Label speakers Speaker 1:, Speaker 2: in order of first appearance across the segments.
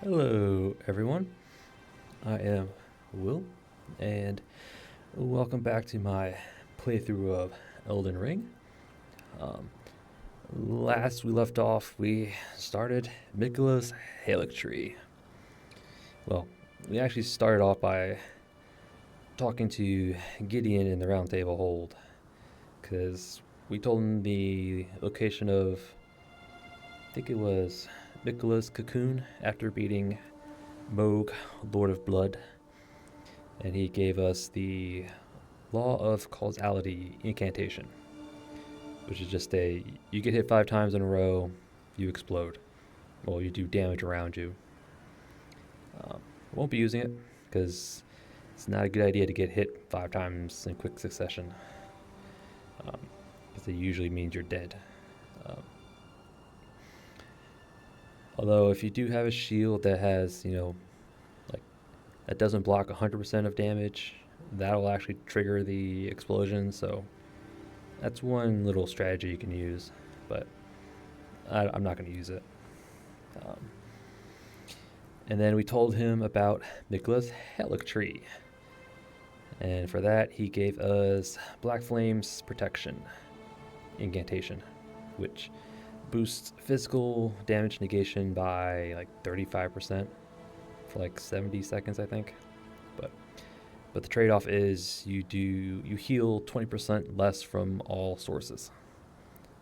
Speaker 1: Hello, everyone. I am Will, and welcome back to my playthrough of Elden Ring. Um, Last we left off, we started Mikola's Haligtree. Well, we actually started off by talking to Gideon in the Round Table Hold, because we told him the location of, I think it was Mikola's cocoon after beating Moog, Lord of Blood, and he gave us the Law of Causality incantation, which is just you get hit 5 times in a row, you explode. Well, you do damage around you. I won't be using it because it's not a good idea to get hit 5 times in quick succession, because it usually means you're dead. Um, Although, if you do have a shield that has, like that doesn't block 100% of damage, that'll actually trigger the explosion. So that's one little strategy you can use, but I'm not going to use it. Um, and then we told him about Nicola's Haligtree. And for that, he gave us Black Flame's Protection incantation, which boosts physical damage negation by like 35% for like 70 seconds, I think. But the trade-off is you heal 20% less from all sources.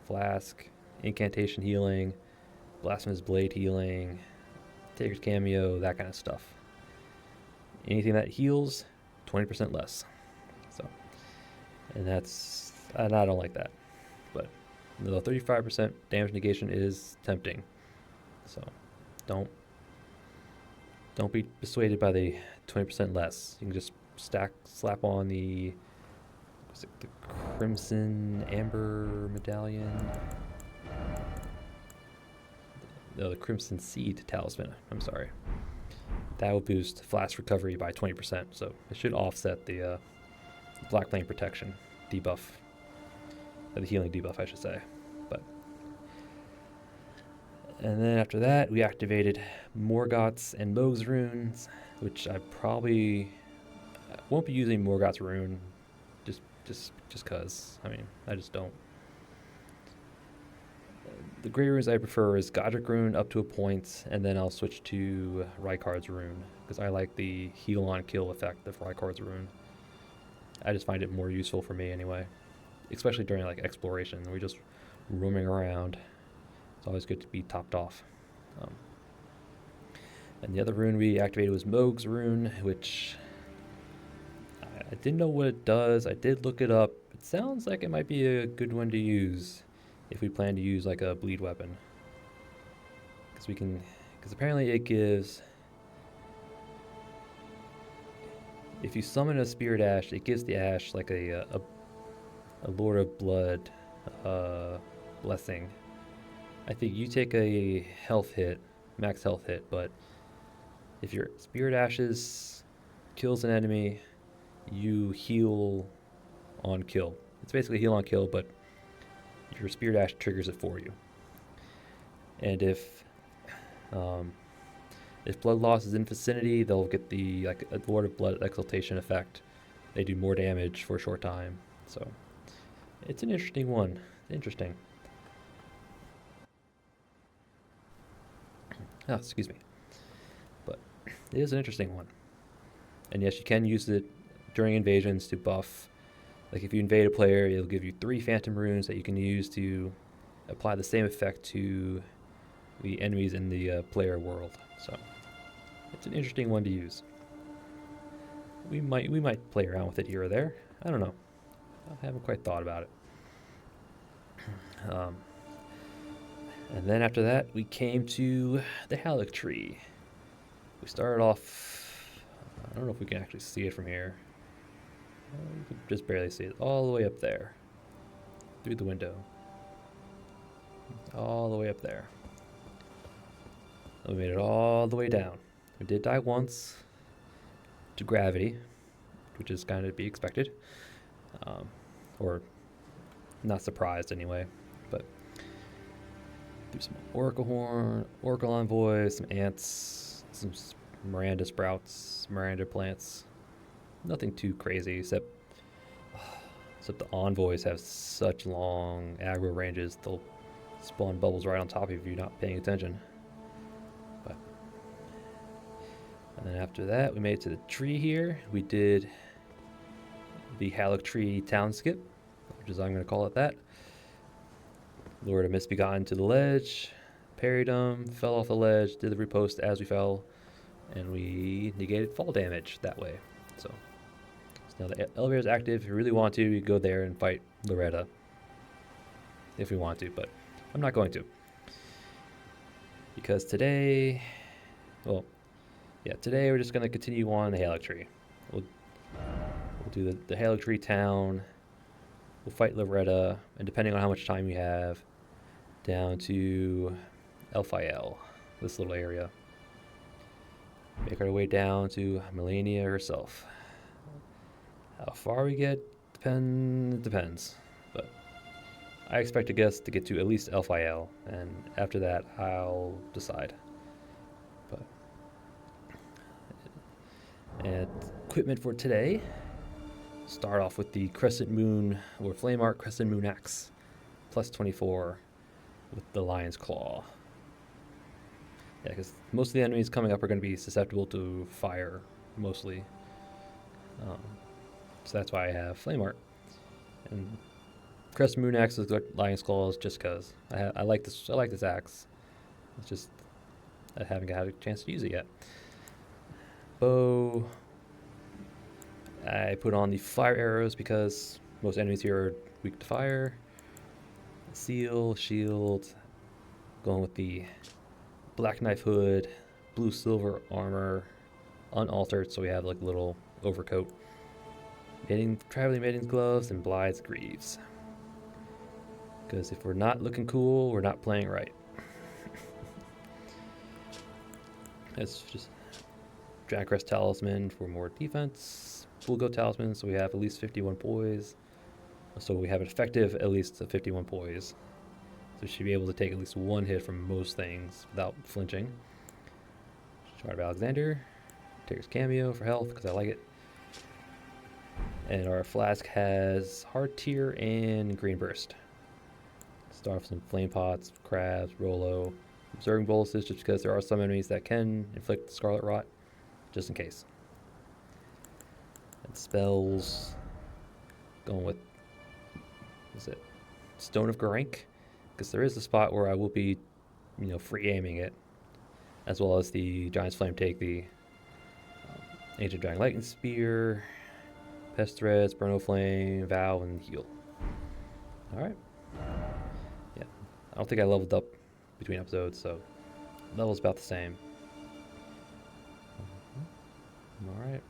Speaker 1: Flask, incantation healing, blasphemous blade healing, Taker's cameo, that kind of stuff. Anything that heals, 20% less. So, and I don't like that. But the 35% damage negation is tempting. So, don't be persuaded by the 20% less. You can just slap on the Crimson Amber Medallion. No, the Crimson Seed Talisman. I'm sorry. That will boost flash recovery by 20%, so it should offset the Black Flame Protection debuff. The healing debuff, I should say. And then after that, we activated Morgoth's and Moog's runes, which I probably won't be using Morgoth's rune, just cause. I mean, I just don't. The Grey runes I prefer is Godric rune up to a point, and then I'll switch to Rykard's rune because I like the heal on kill effect of Rykard's rune. I just find it more useful for me anyway, especially during like exploration. We're just roaming around. It's always good to be topped off. And the other rune we activated was Moog's rune, which I didn't know what it does. I did look it up. It sounds like it might be a good one to use if we plan to use like a bleed weapon. Because apparently it gives, if you summon a Spirit Ash, it gives the Ash like a Lord of Blood blessing. I think you take a health hit, max health hit, but if your Spirit Ashes kills an enemy, you heal on kill. It's basically heal on kill, but your Spirit Ash triggers it for you. And if blood loss is in vicinity, they'll get the like a Lord of Blood exaltation effect. They do more damage for a short time. So it's an interesting one. Interesting. Oh, excuse me. But it is an interesting one. And yes, you can use it during invasions to buff. Like if you invade a player, it'll give you 3 Phantom Runes that you can use to apply the same effect to the enemies in the player world. So it's an interesting one to use. We might play around with it here or there. I don't know. I haven't quite thought about it. And then after that, we came to the Haligtree. We started off, I don't know if we can actually see it from here. You can just barely see it. All the way up there. Through the window. All the way up there. And we made it all the way down. We did die once to gravity, which is kind of to be expected. Or not surprised anyway. But through some Oracle Horn, Oracle Envoy, some ants, some Miranda sprouts, Miranda plants. Nothing too crazy, except the envoys have such long aggro ranges. They'll spawn bubbles right on top of you if you're not paying attention. But and then after that, we made it to the tree here. We did the Haligtree Town skip, which is I'm going to call it that. Loretta misbegotten to the ledge, parried him, fell off the ledge, did the riposte as we fell, and we negated fall damage that way. So now the elevator is active. If you really want to, you go there and fight Loretta. If we want to, but I'm not going to. Because today, today we're just going to continue on the Haligtree. We'll do the Haligtree Town. We'll fight Loretta, and depending on how much time we have, down to Elphil, this little area. Make our way down to Melania herself. How far we get depends, but I expect to get to at least Elphil, and after that I'll decide. But and equipment for today. Start off with the Crescent Moon or Flame Art Crescent Moon Axe, plus 24 with the Lion's Claw. Yeah, because most of the enemies coming up are going to be susceptible to fire, mostly. So that's why I have Flame Art. And Crescent Moon Axe with Lion's Claws just because I like this. I like this axe. It's just I haven't had a chance to use it yet. Bow. I put on the fire arrows because most enemies here are weak to fire. Seal, shield. Going with the black knife hood, blue silver armor, unaltered, so we have like a little overcoat. Traveling Maiden's gloves and Blythe's greaves. Because if we're not looking cool, we're not playing right. That's just Drancrest Talisman for more defense. Bulgo Talisman, so we have at least 51 poise. So we have an effective at least 51 poise. So we should be able to take at least one hit from most things without flinching. Shard of Alexander. Taker's Cameo for health because I like it. And our flask has Hard Tear and Green Burst. Start off with some Flame Pots, Crabs, Rolo. Observing Boluses just because there are some enemies that can inflict Scarlet Rot, just in case. And spells. Going with, Stone of Garank? Because there is a spot where I will be, free aiming it. As well as the Giant's Flame Take, the Ancient Dragon Lightning Spear, Pest Threads, Burno Flame, Vow, and Heal. Alright. Yeah. I don't think I leveled up between episodes, so level's about the same. Alright.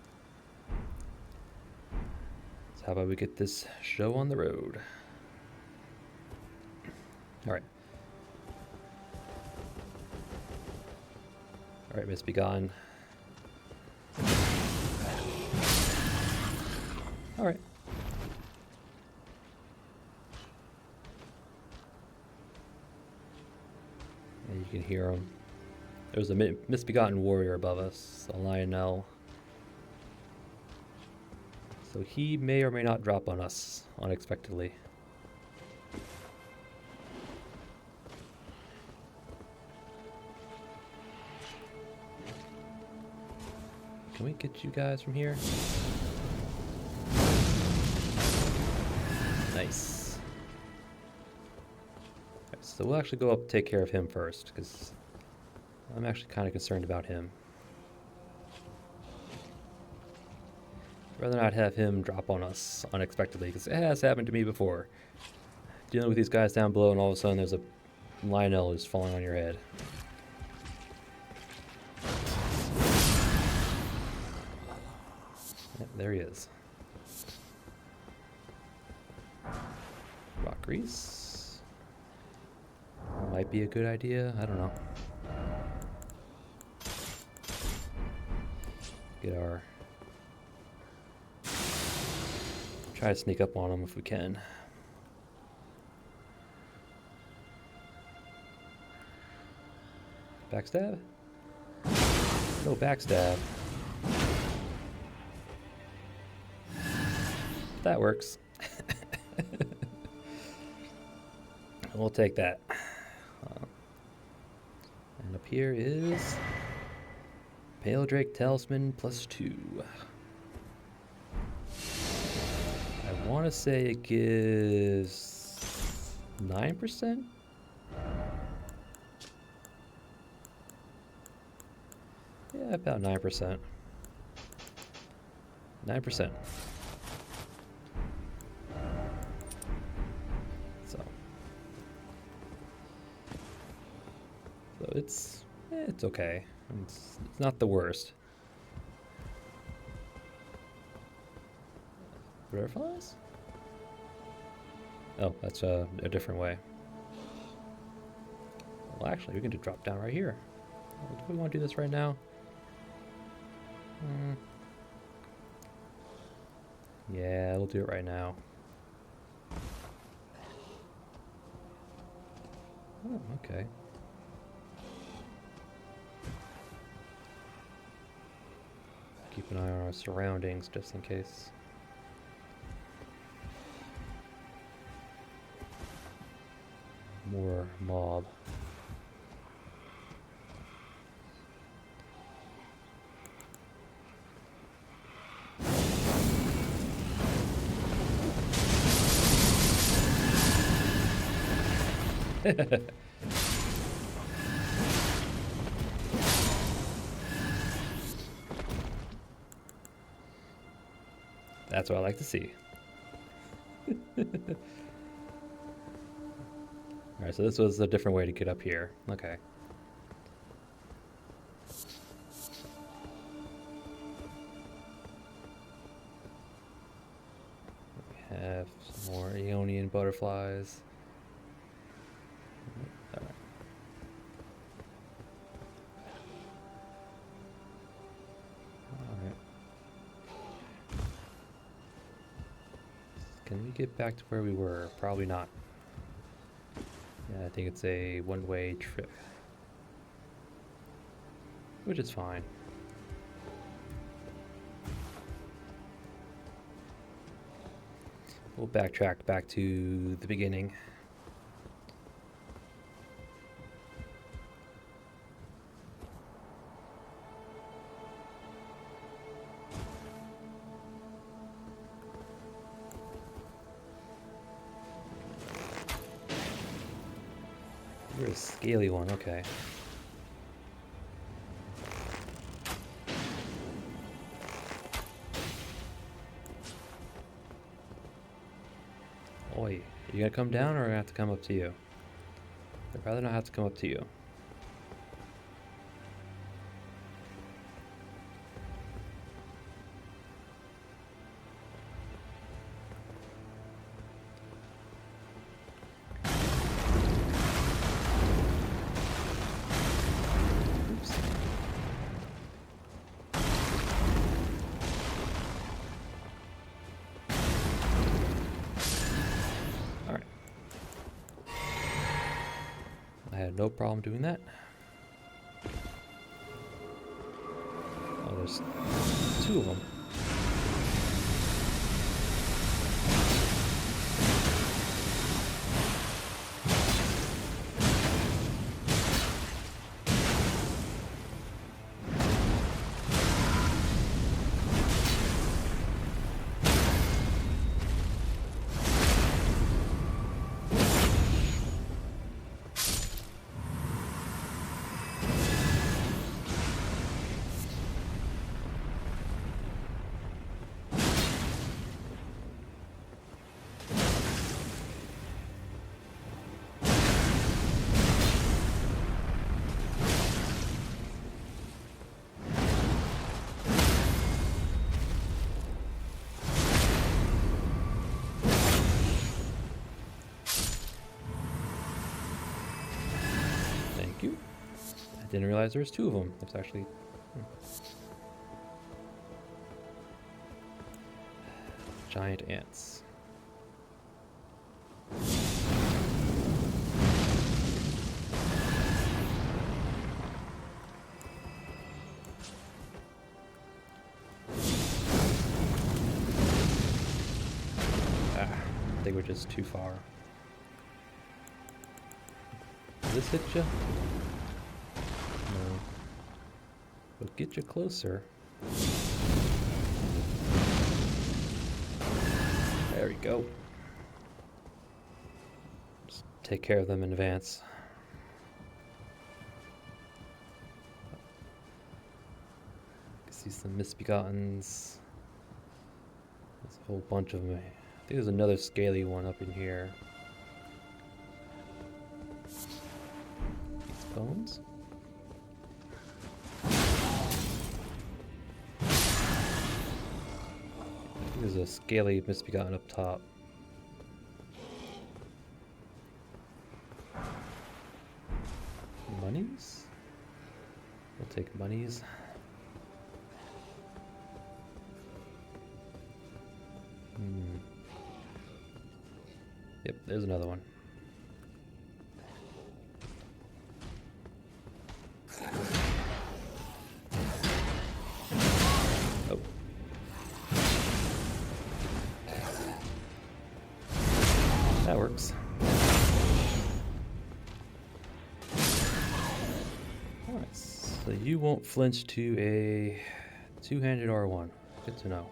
Speaker 1: So how about we get this show on the road? Alright. Alright, Misbegotten. Alright. And you can hear him. There's a Misbegotten warrior above us, a Lionel. So he may or may not drop on us unexpectedly. Can we get you guys from here? Nice. Right, so we'll actually go up and take care of him first, because I'm actually kind of concerned about him. I'd rather not have him drop on us unexpectedly, because it has happened to me before. Dealing with these guys down below, and all of a sudden there's a Lionel just falling on your head. Yep, there he is. Rock Grease. Might be a good idea, I don't know. Get our... Try to sneak up on him if we can. Backstab. No backstab. That works. We'll take that. And up here is Pale Drake Talisman +2. I want to say it gives 9%? Yeah, about 9%. 9%. So it's okay. It's not the worst. Butterflies? Oh, that's a different way. Well, actually, we can just drop down right here. Do we want to do this right now? Yeah, we'll do it right now. Oh, okay. Keep an eye on our surroundings just in case. More mob. That's what I like to see. Alright, so this was a different way to get up here. Okay. We have some more Aeonian butterflies. Alright. Alright. Can we get back to where we were? Probably not. Yeah, I think it's a one-way trip. Which is fine. We'll backtrack back to the beginning. You're a scaly one, okay. Oi, you gonna come down or I have to come up to you? I'd rather not have to come up to you. No problem doing that. Oh, there's two of them. Didn't realize there was two of them. That's actually... Giant ants. think we're just too far. Does this hit you? No. But get you closer. There we go. Just take care of them in advance. See some misbegottens. There's a whole bunch of them. I think there's another scaly one up in here. These bones. There's a scaly misbegotten up top. Monies? We'll take monies. Yep, there's another one. Oh. That works. Alright, so you won't flinch to a two-handed R1. Good to know.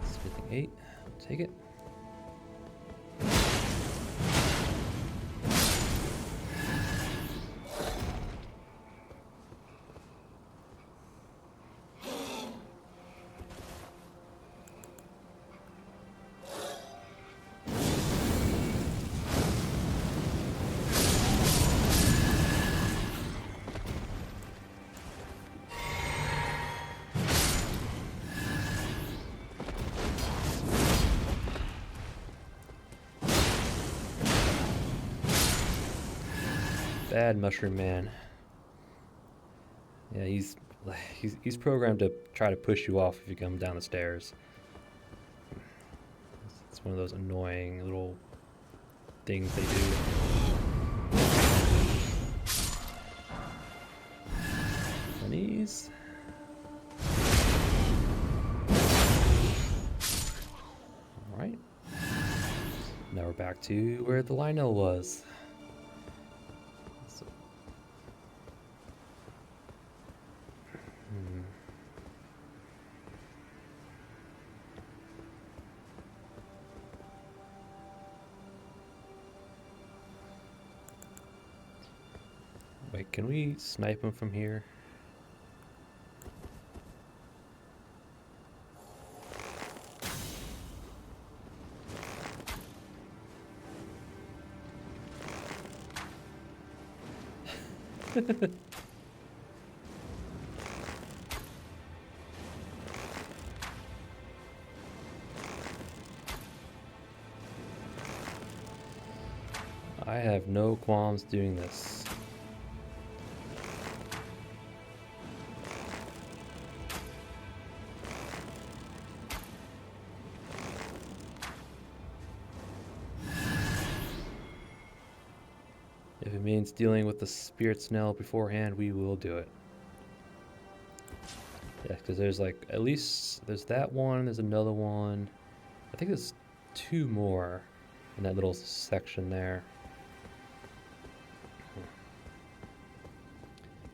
Speaker 1: Smithing 8, take it. Bad mushroom man. Yeah, he's programmed to try to push you off if you come down the stairs. It's one of those annoying little things they do. Bunnies. All right. Now we're back to where the Lionel was. Wait, can we snipe him from here? I have no qualms doing this. If it means dealing with the spirit snail beforehand, we will do it. Yeah, because there's like, at least, there's that one, there's another one. I think there's two more in that little section there.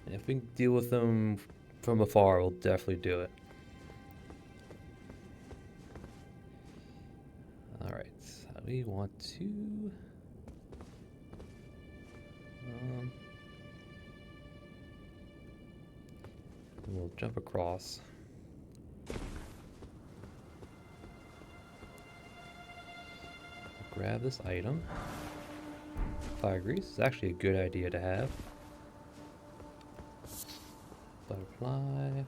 Speaker 1: And if we can deal with them from afar, we'll definitely do it. Alright, we want to... we'll jump across. Grab this item. Fire grease is actually a good idea to have. Butterfly.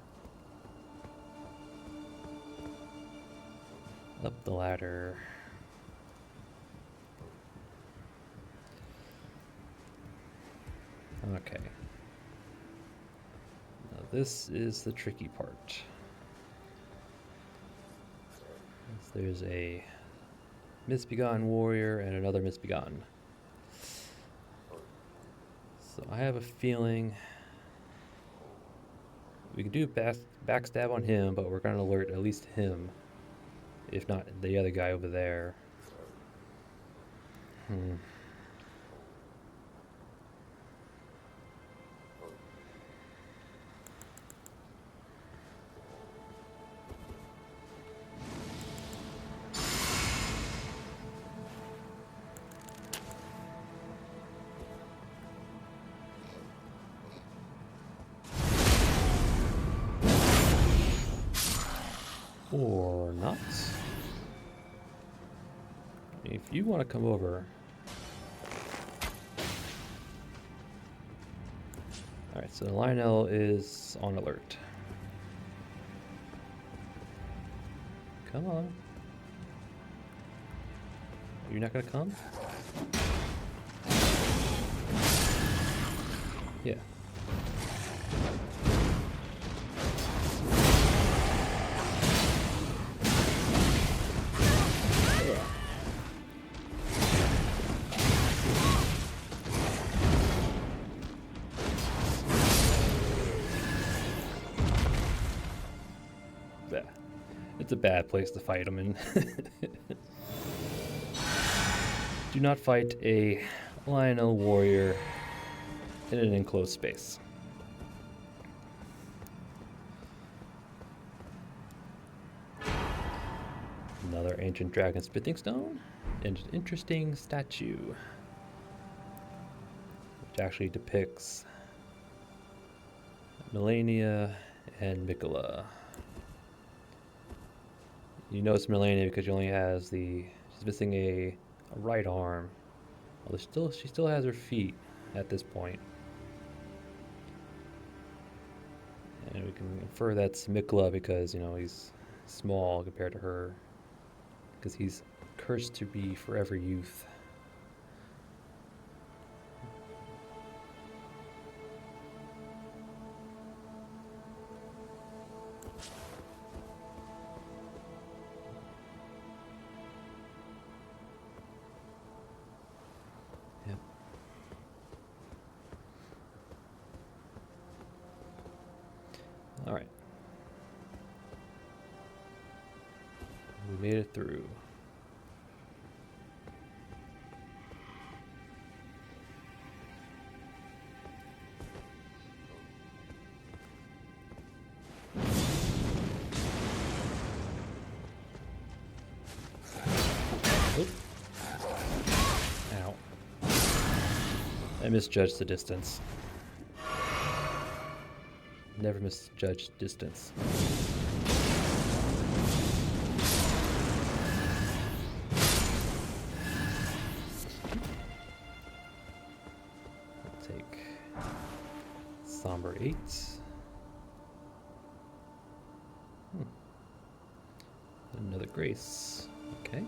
Speaker 1: Up the ladder. Okay. Now this is the tricky part. There's a misbegotten warrior and another misbegotten. So I have a feeling We can do backstab on him, but we're going to alert at least him, if not the other guy over there. Hmm. Or not. If you want to come over. Alright, so Lionel is on alert. Come on. You're not gonna come? Yeah. It's a bad place to fight him in. Do not fight a Lionel warrior in an enclosed space. Another ancient dragon spitting stone and an interesting statue, which actually depicts Melania and Mikola. You know it's Melania because she only has she's missing a right arm. Although she still has her feet at this point. And we can infer that's Mikola because, he's small compared to her. Because he's cursed to be forever youth. Yep. All right. We made it through. Ow. I misjudged the distance. Never misjudged distance. I'll take Somber 8. Another Grace. Okay.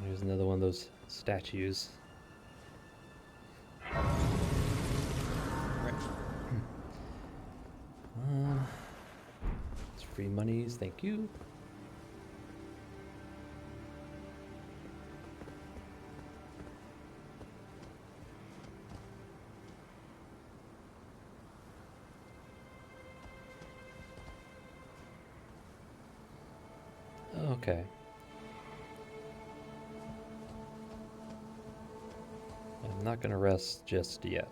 Speaker 1: There's another one of those statues. Alright. It's free monies, thank you. Okay. I'm not gonna rest just yet.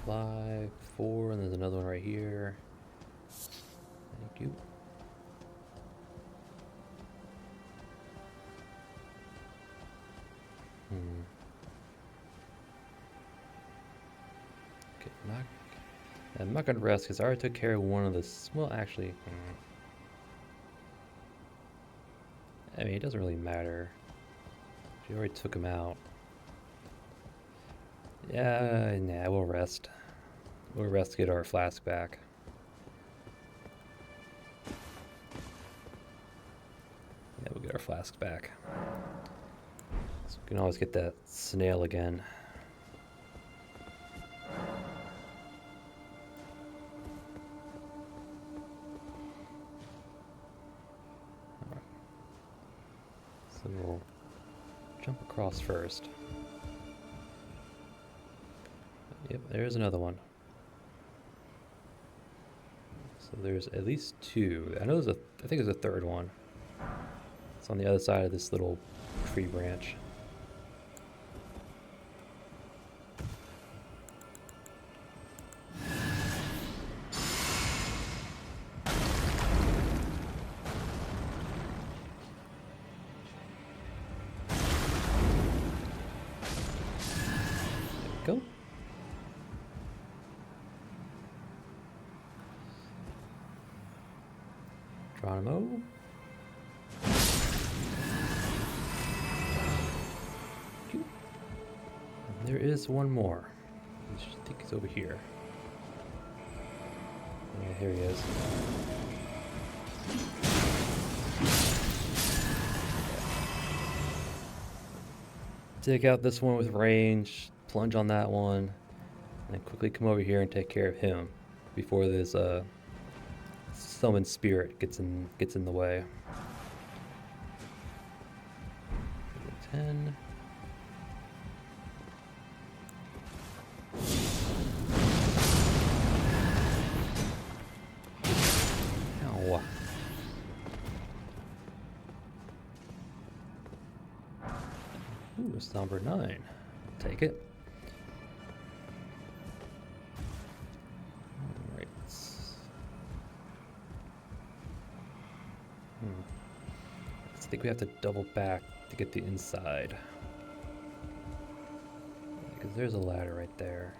Speaker 1: 5, 4, and there's another one right here. Thank you. Okay, I'm not gonna rest because I already took care of one of the. Well, actually, I mean, it doesn't really matter. She already took him out. Yeah, nah, we'll rest. We'll rest to get our flask back. Yeah, we'll get our flasks back. So we can always get that snail again. Alright. So we'll jump across first. Yep, there's another one. So there's at least two. I know I think there's a third one. It's on the other side of this little tree branch. There we go. Geronimo. There is one more. I think he's over here. Yeah, here he is. Take out this one with range, plunge on that one, and then quickly come over here and take care of him before this summoned spirit gets in the way. 10. Ow. Ooh, it's number 9. Take it. Alright. I think we have to double back to get the inside. Because there's a ladder right there.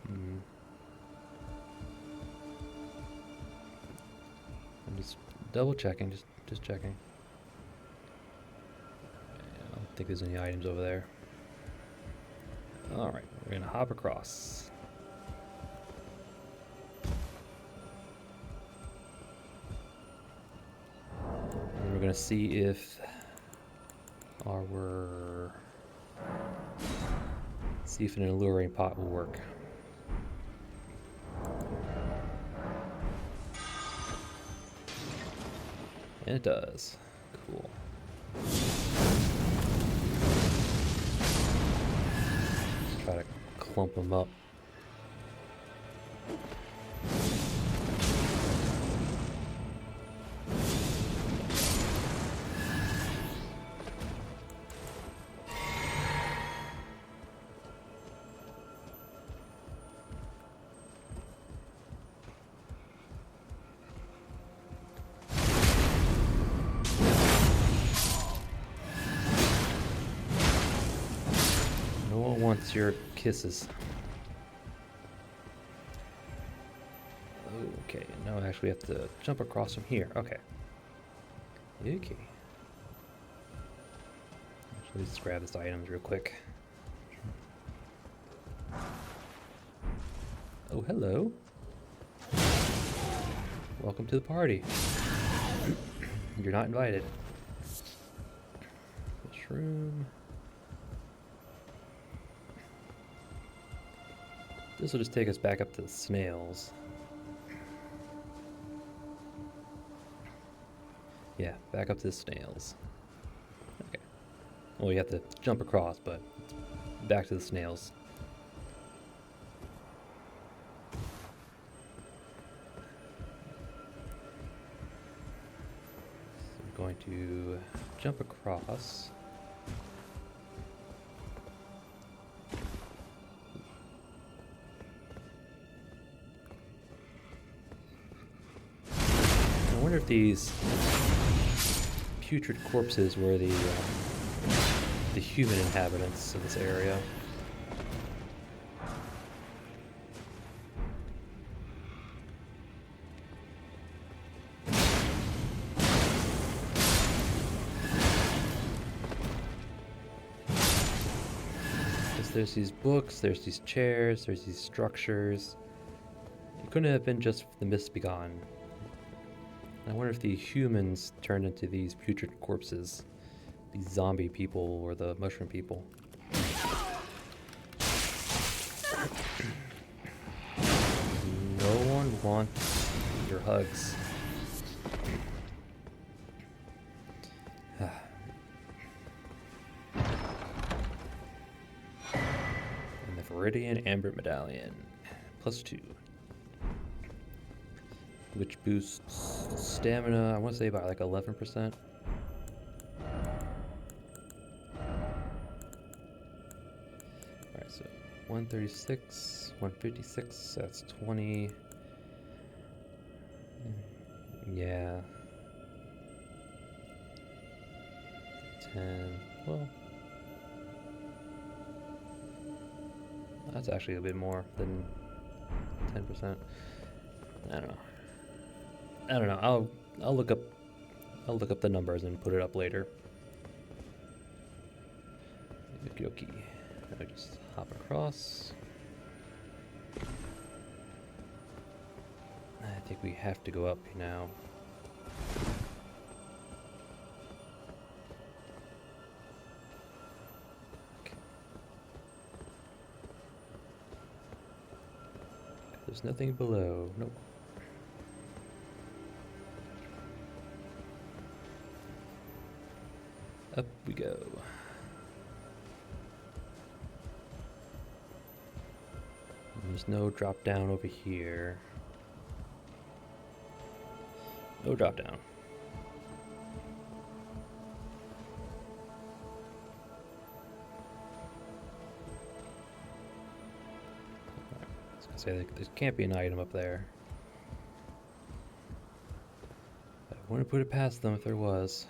Speaker 1: I'm just double checking, just checking. I don't think there's any items over there. Alright, we're gonna hop across. And we're gonna see if see if an alluring pot will work. And it does. Cool. Let's try to clump them up. Wants your kisses. Okay, now I actually have to jump across from here. Okay. Okay. Actually, let's grab this items real quick. Oh, hello. Welcome to the party. You're not invited. Mushroom. This will just take us back up to the snails. Yeah, back up to the snails. Okay. Well, you have to jump across, but back to the snails. So I'm going to jump across. I wonder if these putrid corpses were the human inhabitants of this area. Because there's these books, there's these chairs, there's these structures. It couldn't have been just the Mist Begone. I wonder if the humans turn into these putrid corpses, these zombie people or the mushroom people. No one wants your hugs. And the Viridian Amber Medallion, +2. Which boosts stamina, I want to say about like 11%. Alright, so 136, 156, that's 20. Yeah. 10, well. That's actually a bit more than 10%. I don't know. I'll look up the numbers and put it up later. Okie. Now just hop across. I think we have to go up now. Okay. There's nothing below. Nope. Up we go. And there's no drop down over here. No drop down. I was gonna say there can't be an item up there. I wouldn't put it past them if there was.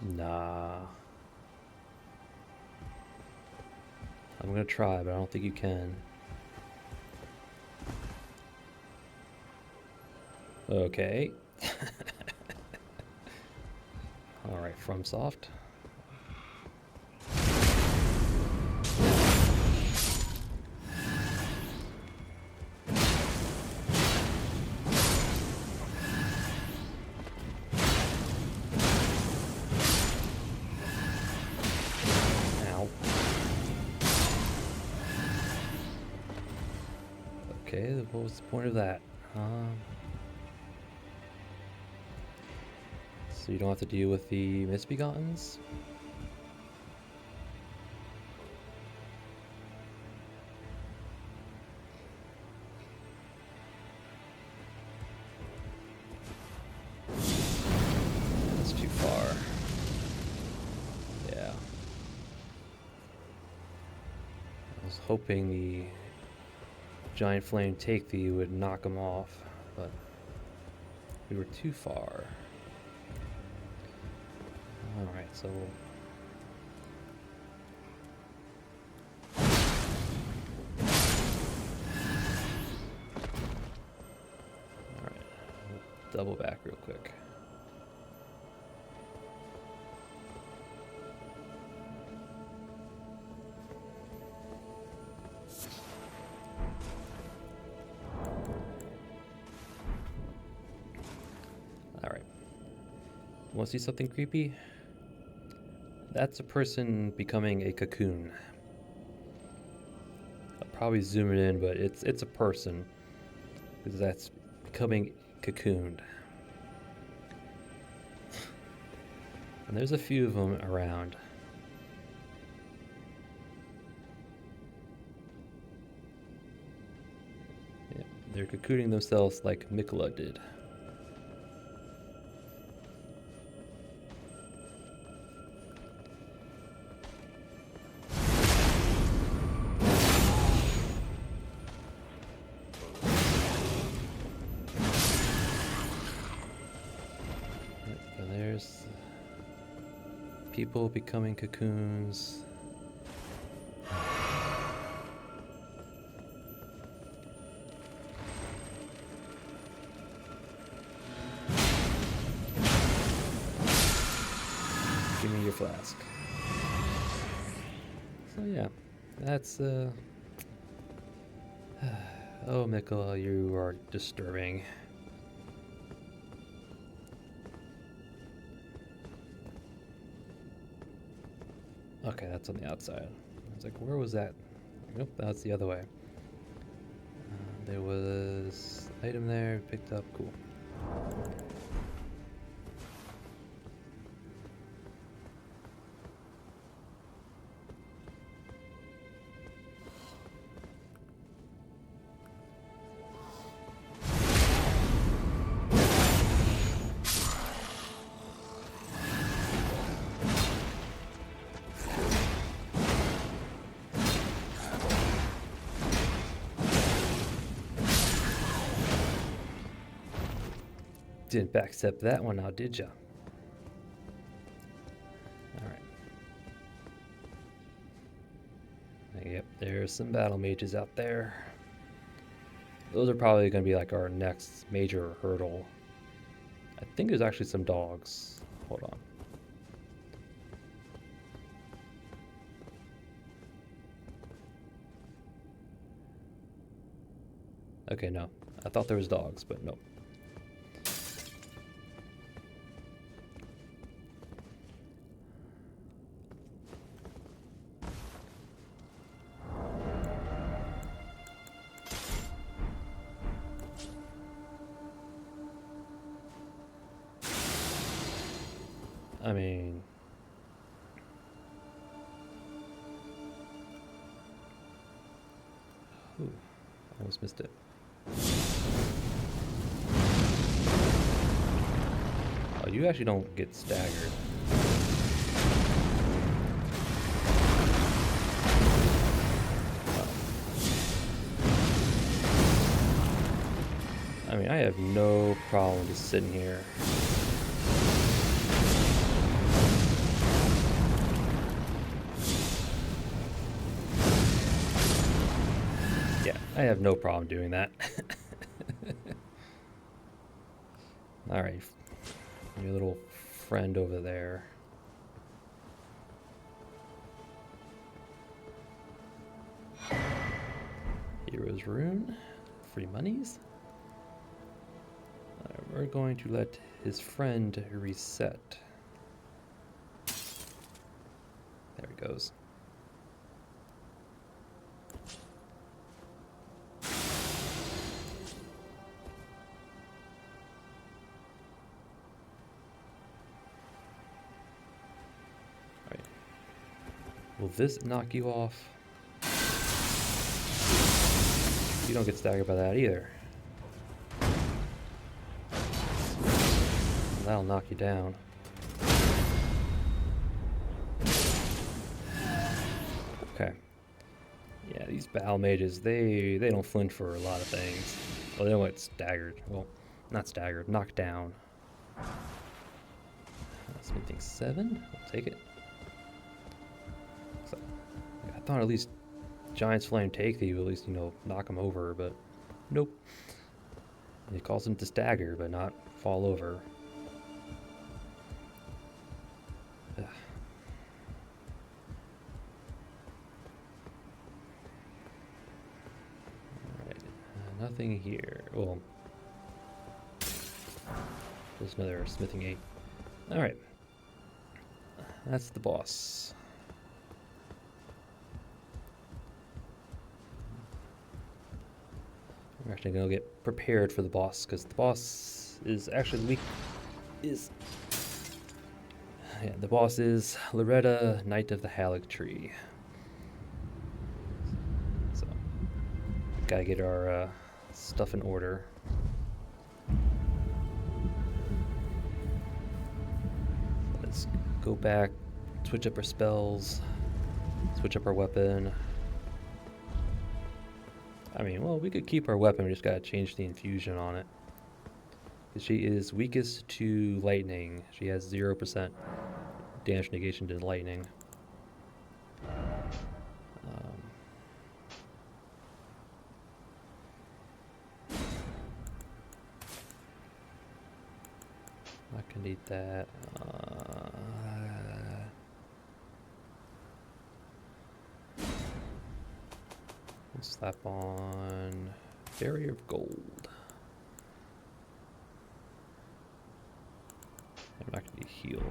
Speaker 1: Nah. I'm gonna try, but I don't think you can. Okay. Alright, FromSoft. Okay, what was the point of that? So you don't have to deal with the Misbegottens? That's too far. Yeah. I was hoping the giant flame take thee would knock him off, but we were too far. Alright, so alright, we'll double back real quick. Alright. Want to see something creepy? That's a person becoming a cocoon. I'll probably zoom it in, but it's a person, because that's becoming cocooned. And there's a few of them around. Yeah, they're cocooning themselves like Mikola did. People becoming cocoons. Give me your flask. So yeah, that's Oh, Mikola, you are disturbing. Okay, that's on the outside. I was like, where was that? Nope, that's the other way. There was item there, picked up, cool. Didn't backstep that one now, did ya? Alright. Yep, there's some battle mages out there. Those are probably going to be like our next major hurdle. I think there's actually some dogs. Hold on. Okay, no. I thought there was dogs, but no. I mean... Ooh, almost missed it. Oh, you actually don't get staggered. I mean, I have no problem just sitting here. Yeah, I have no problem doing that. Alright, your little friend over there. Hero's Rune, free monies. We're going to let his friend reset. There he goes. Alright. Will this knock you off? You don't get staggered by that either. That'll knock you down. Okay. Yeah, these battle mages, they don't flinch for a lot of things. Well, they don't get staggered. Well, not staggered, knocked down. Smithing 7? I'll take it. So, I thought at least Giant's Flame take thee would at least, knock him over, but nope. It calls him to stagger, but not fall over. Ugh. Alright, nothing here. Well, there's another smithing 8. Alright, that's the boss. We're actually going to get prepared for the boss, because the boss is actually the boss is Loretta, Knight of the Haligtree. So, gotta get our stuff in order. Let's go back, switch up our spells, switch up our weapon. I mean, well, we could keep our weapon, we just gotta change the infusion on it. She is weakest to lightning. She has 0% damage negation to lightning. Not gonna need that. Slap on Barrier of Gold. I'm not going to heal.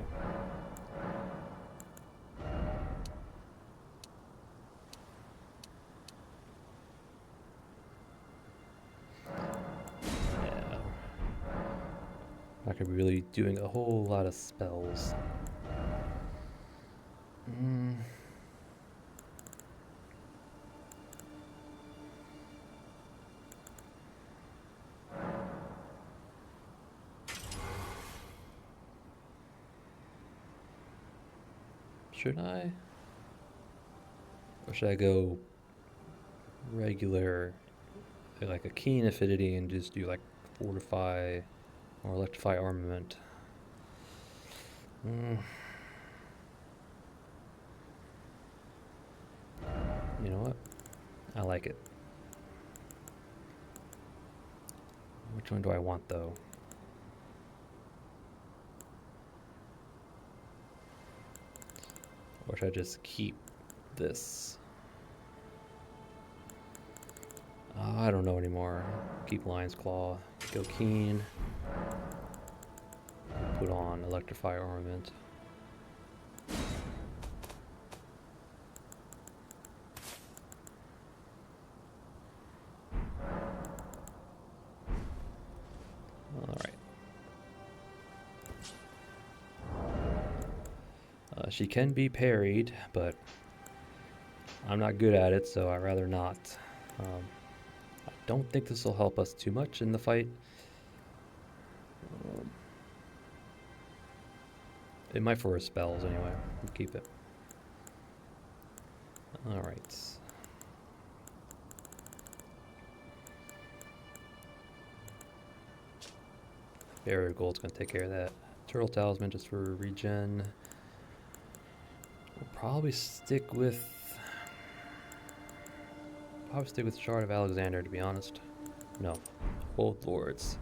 Speaker 1: Yeah. Not going to be really doing a whole lot of spells. Should I? Or should I go regular, like a keen affinity, and just do like fortify or electrify armament? You know what? I like it. Which one do I want though? Or should I just keep this? I don't know anymore. Keep Lion's Claw. Go Keen. Put on Electrify Armament. Alright. She can be parried, but I'm not good at it, so I'd rather not. I don't think this will help us too much in the fight. It might for her spells anyway. We'll keep it. Alright. Barrier of Gold's gonna take care of that. Turtle Talisman just for regen. We'll probably stick with Shard of Alexander, to be honest. No, both Lords.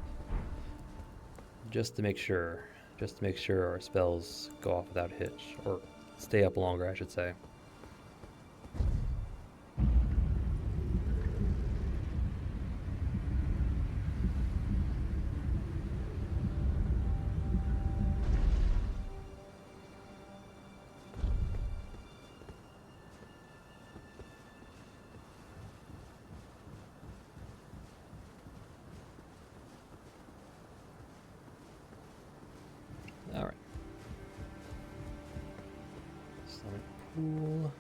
Speaker 1: Just to make sure our spells go off without hitch, or stay up longer, I should say. Alright. Summon Pool.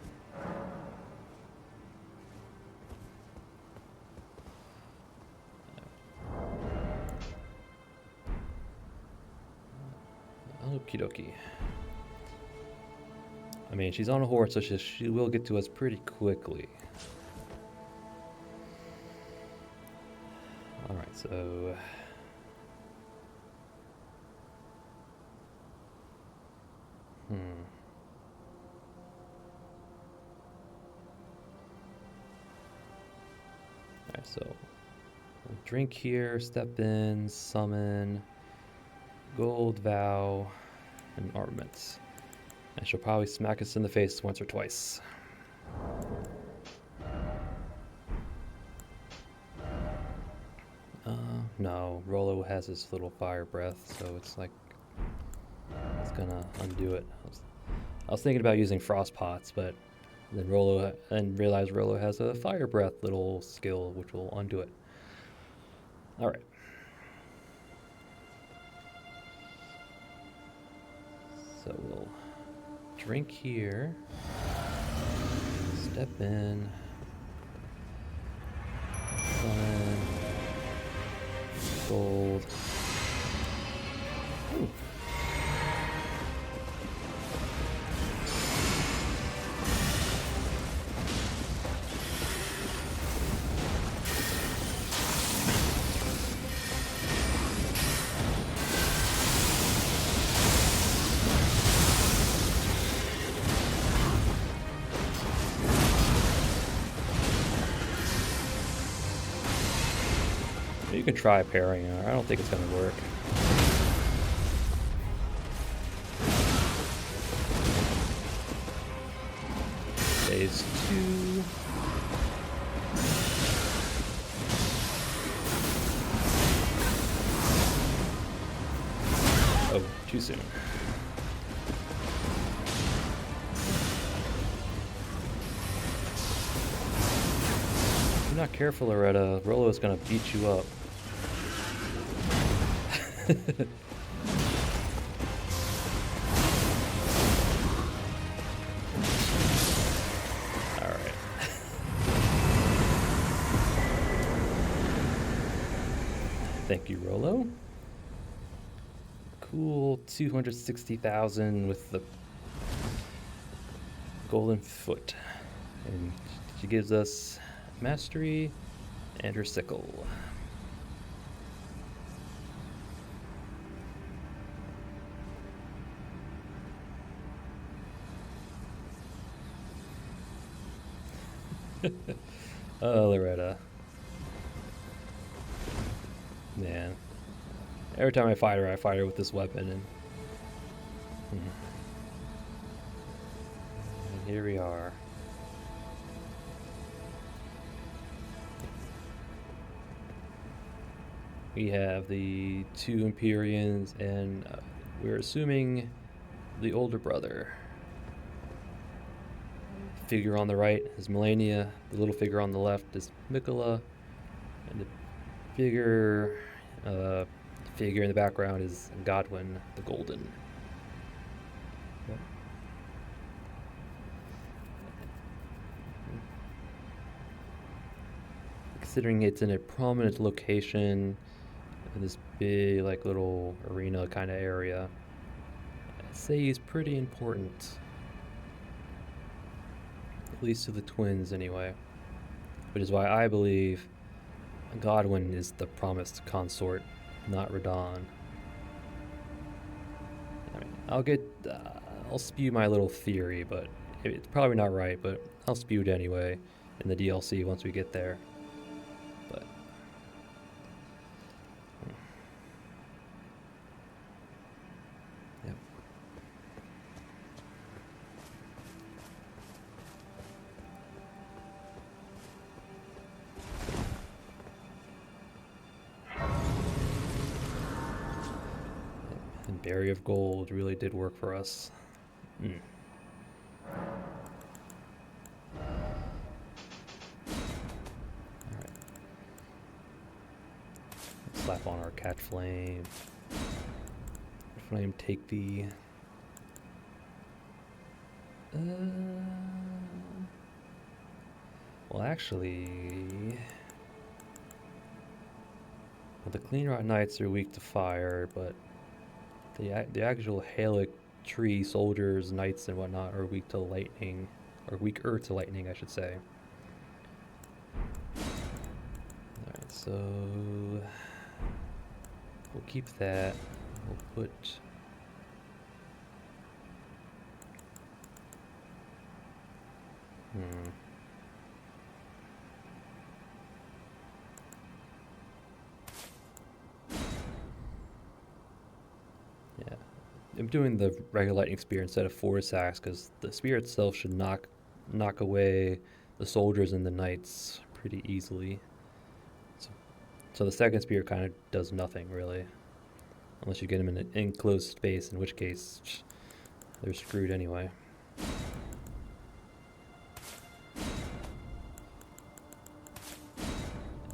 Speaker 1: Okie dokie. I mean, she's on a horse, so she will get to us pretty quickly. Alright, so... Alright, so we'll drink here, step in, summon, gold vow, and armaments. And she'll probably smack us in the face once or twice. No, Rollo has his little fire breath, so it's like it's gonna undo it. I was thinking about using frost pots, but then realized Rollo has a fire breath little skill which will undo it. Alright. So we'll drink here. Step in. Summon. Gold. Ooh. You can try parrying her. I don't think it's going to work. Phase 2. Too soon. If you're not careful, Loretta, Rolo is gonna beat you up. Alright. Thank you, Rolo. Cool, 260,000 with the golden foot. And she gives us mastery and her sickle. Oh, Loretta. Man. Every time I fight her with this weapon, and here we are. We have the two Empyreans, and we're assuming the older brother. Figure on the right is Melania, the little figure on the left is Mikola, and the figure in the background is Godwin the Golden. Yep. Considering it's in a prominent location in this big, like, little arena kind of area, I'd say he's pretty important. At least to the twins, anyway. Which is why I believe Godwin is the promised consort, not Radon. I mean, I'll spew my little theory, but it's probably not right, but I'll spew it anyway in the DLC once we get there. But yep. And Barrier of Gold really did work for us. Mm. Alright. Slap on our Catch Flame. Flame, take the... well, actually... well, the Clean Rot Knights are weak to fire, but the actual Haligtree soldiers, knights, and whatnot are weak to lightning, or weaker to lightning, I should say. Alright, so we'll keep that. We'll put yeah. I'm doing the regular lightning spear instead of force axe because the spear itself should knock away the soldiers and the knights pretty easily. So the second spear kind of does nothing really, unless you get them in an enclosed space, in which case they're screwed anyway.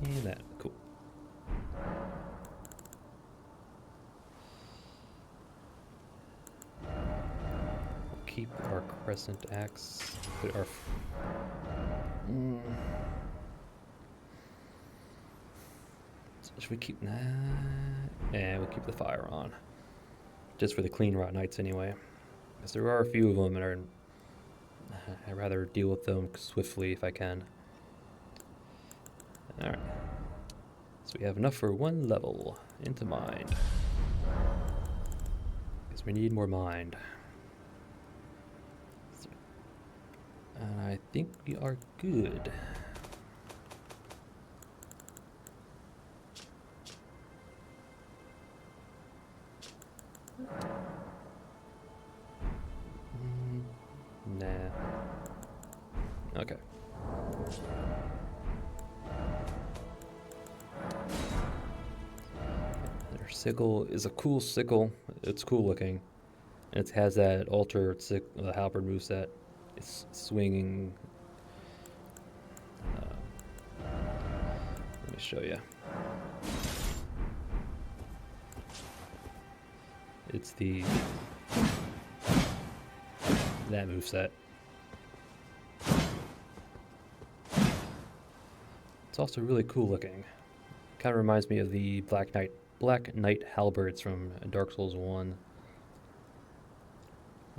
Speaker 1: And that, cool. We'll keep our crescent axe. Put our should we keep that? Yeah, we'll keep the fire on. Just for the Clean Rot Knights anyway. Because there are a few of them that are... I'd rather deal with them swiftly if I can. Alright. So we have enough for one level into mind. Because we need more mind. And I think we are good. Nah. Okay. Her sickle is a cool sickle. It's cool looking. And it has that altered halberd moveset. It's swinging. Let me show you. It's that moveset. It's also really cool looking. Kind of reminds me of the Black Knight halberds from Dark Souls 1.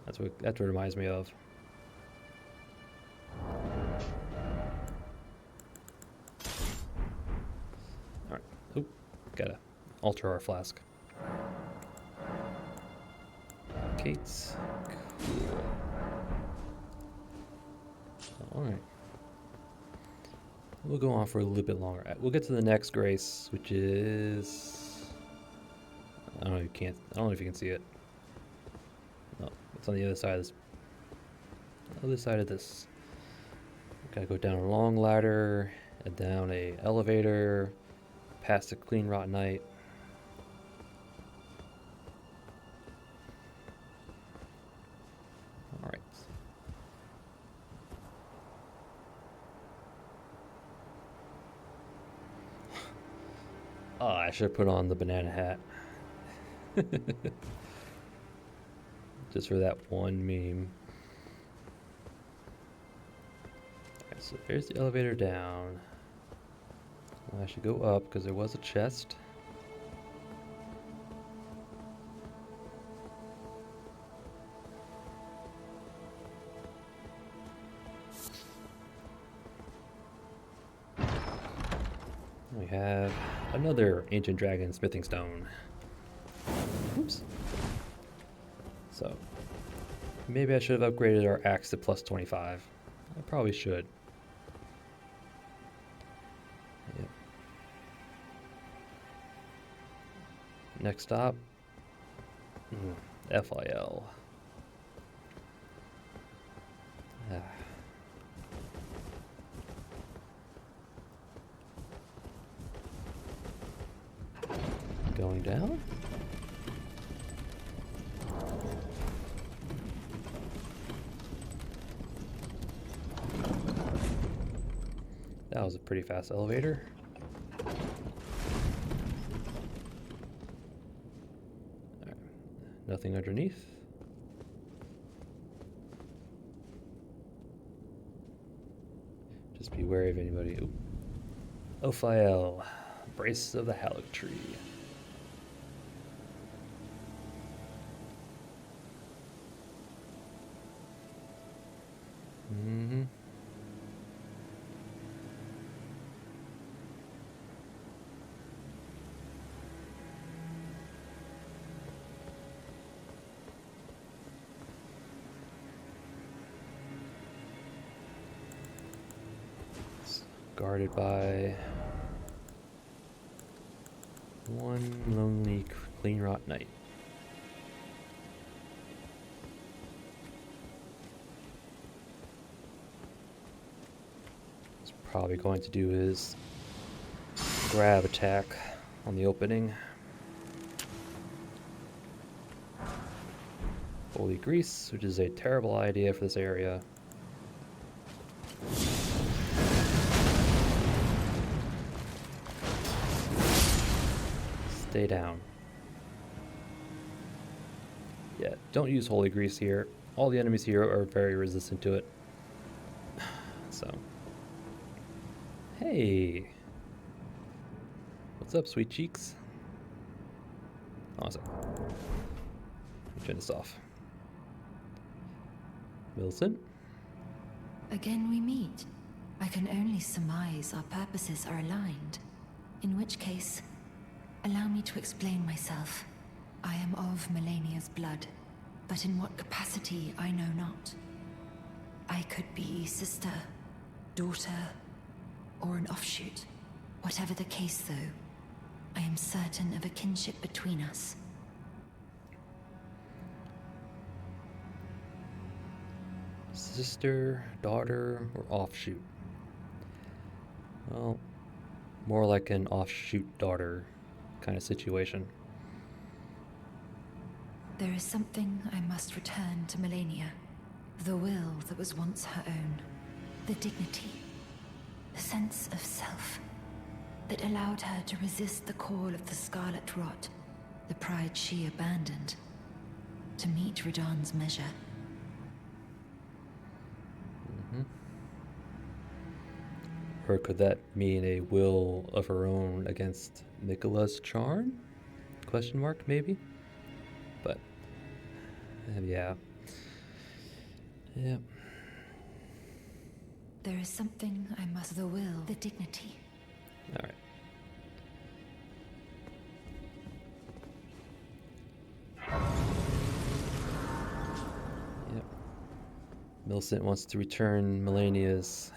Speaker 1: That's what it reminds me of. Alright. Oh, gotta alter our flask. Kate's cool. Alright. We'll go on for a little bit longer. We'll get to the next grace, which is I don't know if you can see it. No, it's on the other side of this. Other side of this. Gotta go down a long ladder, and down a elevator, past a clean rotten night. All right. Oh, I should have put on the banana hat. Just for that one meme. Alright, so there's the elevator down. Well, I should go up because there was a chest. We have another ancient dragon smithing stone. Oops. So, maybe I should have upgraded our axe to plus 25. I probably should. Yep. Next stop. FIL. Going down. That was a pretty fast elevator. Right. Nothing underneath. Just be wary of anybody. Ooh. Ophiel, Brace of the Haligtree. Guarded by one lonely clean rot knight. He's probably going to do his grab attack on the opening. Holy grease, which is a terrible idea for this area. Stay down. Yeah, don't use holy grease here. All the enemies here are very resistant to it. So. Hey! What's up, sweet cheeks? Awesome. Let me turn this off. Millicent?
Speaker 2: Again we meet. I can only surmise our purposes are aligned. In which case, allow me to explain myself. I am of Melania's blood, but in what capacity I know not. I could be sister, daughter, or an offshoot. Whatever the case, though, I am certain of a kinship between us.
Speaker 1: Sister, daughter, or offshoot? Well, more like an offshoot daughter kind of situation.
Speaker 2: There is something I must return to Melania. The will that was once her own. The dignity. The sense of self. That allowed her to resist the call of the Scarlet Rot. The pride she abandoned. To meet Radahn's measure.
Speaker 1: Or could that mean a will of her own against Mikola's charm? Question mark, maybe? But, yeah. Yep.
Speaker 2: There is something I must... The will, the dignity.
Speaker 1: Alright. Yep. Millicent wants to return Melania's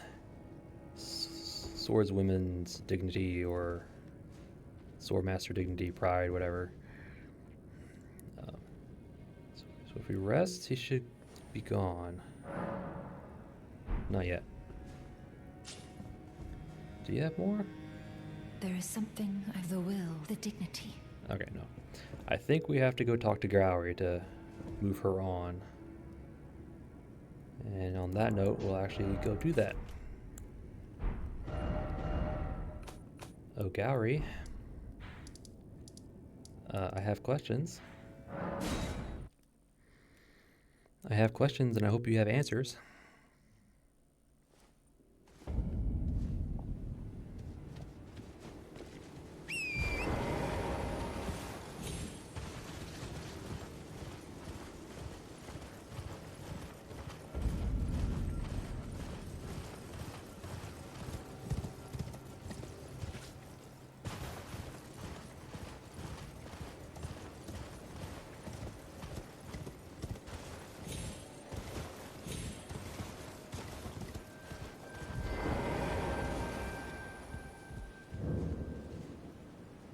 Speaker 1: swordswoman's dignity, or swordmaster dignity, pride, whatever. So if we rest, he should be gone. Not yet. Do you have more?
Speaker 2: There is something of the will, the dignity.
Speaker 1: Okay, no. I think we have to go talk to Gowry to move her on. And on that note, we'll actually go do that. Oh, Gowry. I have questions. I have questions, and I hope you have answers.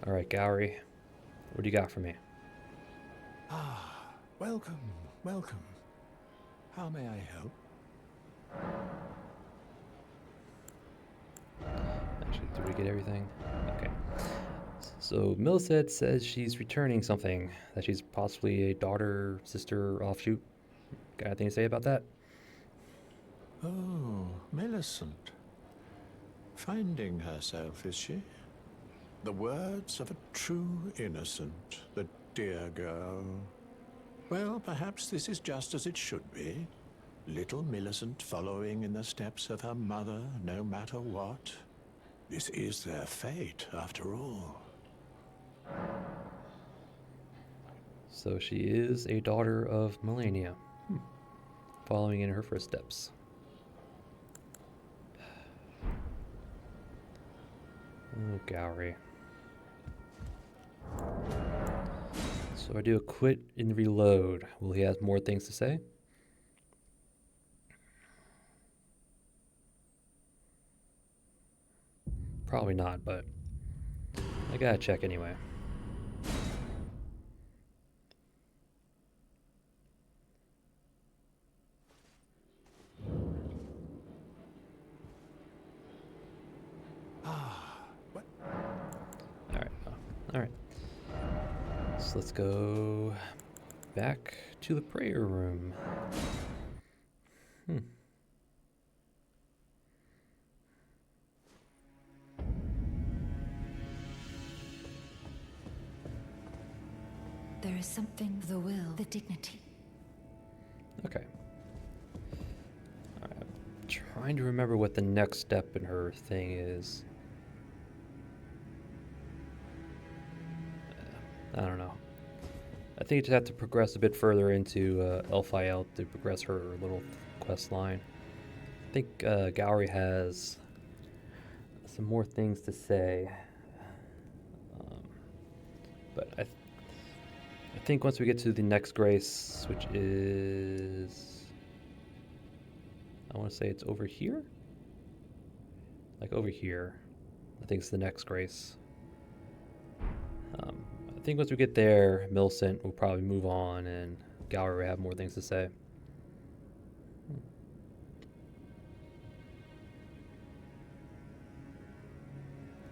Speaker 1: All right, Gowry, what do you got for me?
Speaker 3: Ah, welcome, welcome. How may I help?
Speaker 1: Actually, did we get everything? Okay. So Millicent says she's returning something, that she's possibly a daughter, sister, offshoot. Got anything to say about that?
Speaker 3: Oh, Millicent. Finding herself, is she? The words of a true innocent, the dear girl. Well, perhaps this is just as it should be. Little Millicent following in the steps of her mother, no matter what. This is their fate, after all.
Speaker 1: So she is a daughter of Melania, following in her footsteps. Oh, Gowry. So I do a quit and reload. Will he have more things to say? Probably not, but I gotta check anyway.
Speaker 3: What?
Speaker 1: Alright, alright. So let's go back to the prayer room.
Speaker 2: There is something, the will, the dignity.
Speaker 1: Okay. Alright, I'm trying to remember what the next step in her thing is. I don't know. I think you just have to progress a bit further into Elphiel to progress her little quest line. I think Gowry has some more things to say. But I think once we get to the next grace, which is... I want to say it's over here? Like over here. I think it's the next grace. I think once we get there, Millicent will probably move on and Gowry will have more things to say.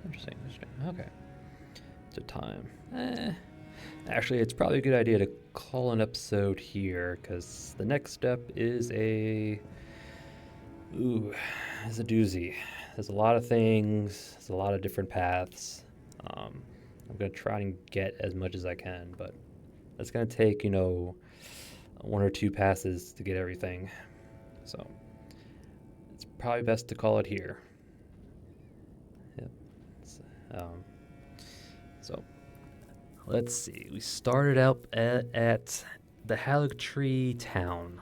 Speaker 1: Interesting. Okay. It's a time. Actually, it's probably a good idea to call an episode here, because the next step is is a doozy. There's a lot of things, there's a lot of different paths. I'm going to try and get as much as I can, but it's going to take, 1 or 2 passes to get everything. So it's probably best to call it here. Yep. So let's see. We started out at the Haligtree Town.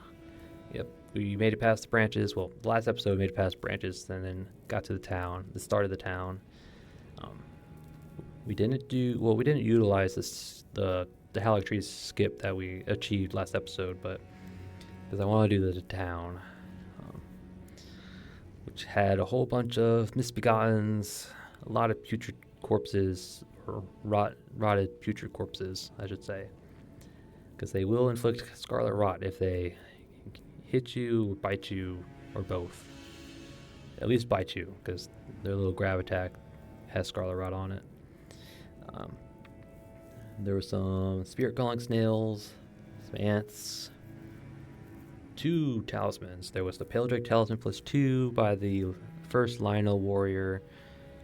Speaker 1: Yep. We made it past the branches. Well, the last episode we made it past branches, and then got to the town, the start of the town. We didn't utilize the Haligtree skip that we achieved last episode, but because I want to do the town, which had a whole bunch of misbegottens, a lot of putrid corpses, or rotted putrid corpses, I should say, because they will inflict scarlet rot if they hit you, bite you, or both. At least bite you, because their little grab attack has scarlet rot on it. There were some spirit calling snails, some ants, 2 talismans. There was the Pale Drake Talisman +2 by the first Lionel Warrior.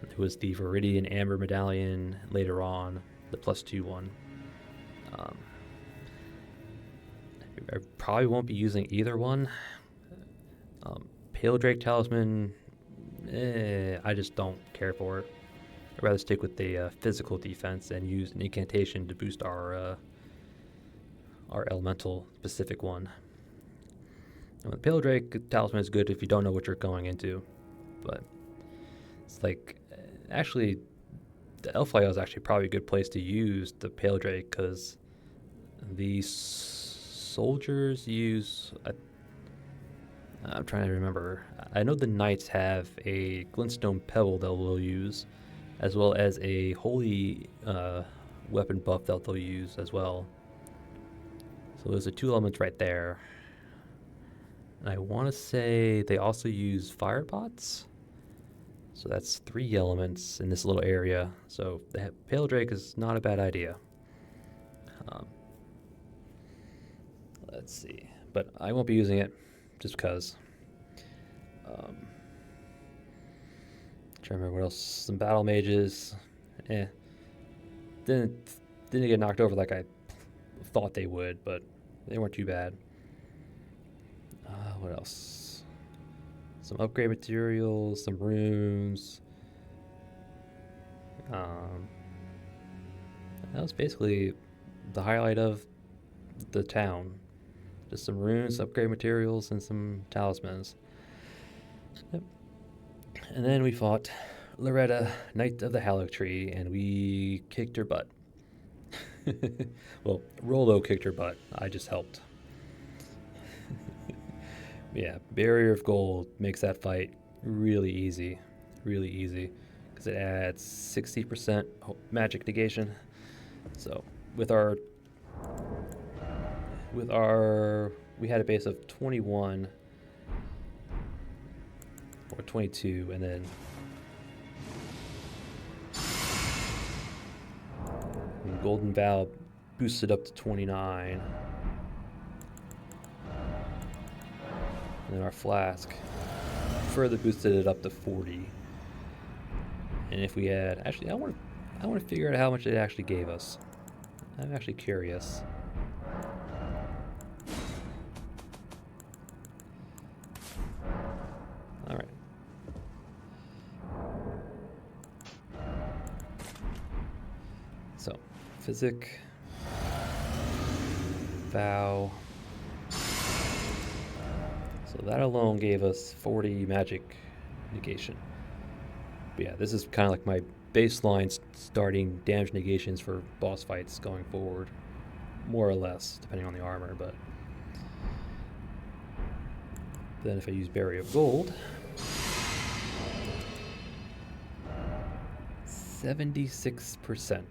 Speaker 1: There was the Viridian Amber Medallion later on, the +2 one. I probably won't be using either one. Pale Drake Talisman, I just don't care for it. I'd rather stick with the physical defense and use an incantation to boost our elemental specific one. And the Pale Drake Talisman is good if you don't know what you're going into, but it's like, actually, the Elf Isle is actually probably a good place to use the Pale Drake, because the soldiers use, I'm trying to remember, I know the knights have a glintstone pebble that they'll use, as well as a holy weapon buff that they'll use as well. So those are 2 elements right there. And I want to say they also use fire pots. So that's 3 elements in this little area. So the Pale Drake is not a bad idea. Let's see. But I won't be using it just because. Trying to remember what else. Some battle mages. Didn't get knocked over like I thought they would, but they weren't too bad. What else? Some upgrade materials, some runes. That was basically the highlight of the town. Just some runes, upgrade materials, and some talismans. Yep. And then we fought Loretta, Knight of the Haligtree, and we kicked her butt. Well, Rolo kicked her butt. I just helped. Yeah, Barrier of Gold makes that fight really easy. Really easy. Because it adds 60% magic negation. So, we had a base of 21 or 22, and then Golden Vow boosted up to 29. And then our flask further boosted it up to 40. And if we had, actually, I want to figure out how much it actually gave us. I'm actually curious. All right. So, Physic, Vow. So that alone gave us 40 magic negation. But yeah, this is kind of like my baseline starting damage negations for boss fights going forward. More or less, depending on the armor, but then if I use Barrier of Gold, 76%.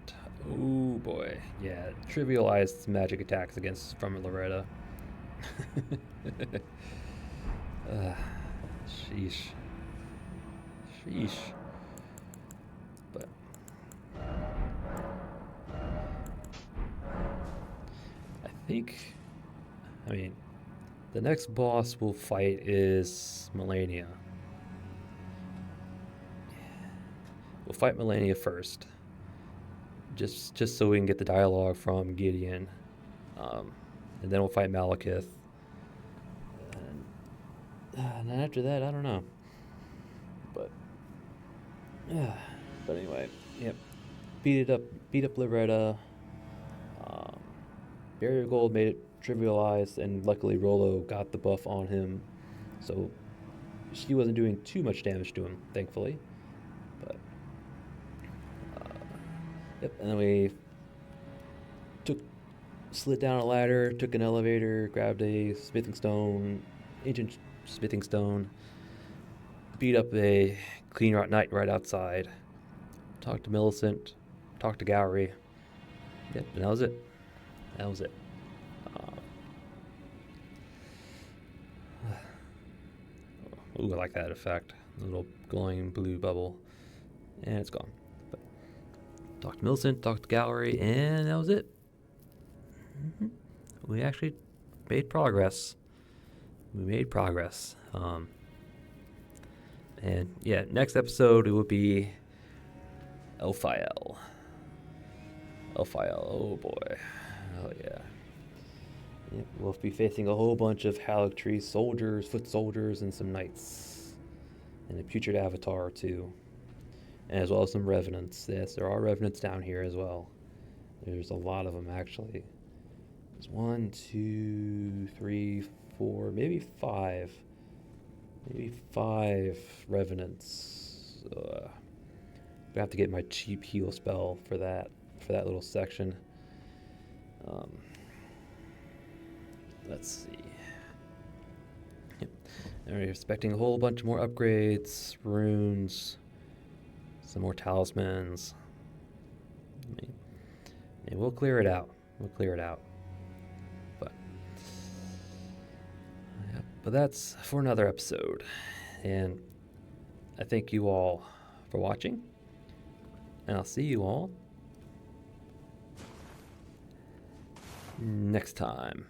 Speaker 1: Oh boy, yeah, trivialized magic attacks from Loretta. Sheesh. But think, I mean, the next boss we'll fight is Melania. We'll fight Melania first, just so we can get the dialogue from Gideon, and then we'll fight Malekith, and then after that, I don't know. But yeah, but anyway, yep. Beat up Loretta. Barrier Gold made it trivialized, and luckily Rolo got the buff on him, so she wasn't doing too much damage to him, thankfully. But yep, and then we slid down a ladder, took an elevator, grabbed a smithing stone, ancient smithing stone, beat up a clean knight right outside, talked to Millicent, talked to Gowry. Yep, and that was it. That was it. Ooh, I like that effect. A little glowing blue bubble. And it's gone. But talked to Millicent, talked to Gowry, and that was it. We actually made progress. And yeah, next episode it will be Elphiel. Oh boy. Oh yeah. Yep, we'll be facing a whole bunch of Haligtree soldiers, foot soldiers, and some knights. And a putrid avatar or two. And as well as some revenants. Yes, there are revenants down here as well. There's a lot of them actually. There's 1, 2, 3, 4, maybe 5. Maybe 5 revenants. I have to get my cheap heal spell for that little section. Let's see. Yep. And we're expecting a whole bunch more upgrades, runes, some more talismans. And we'll clear it out. But that's for another episode. And I thank you all for watching. And I'll see you all next time.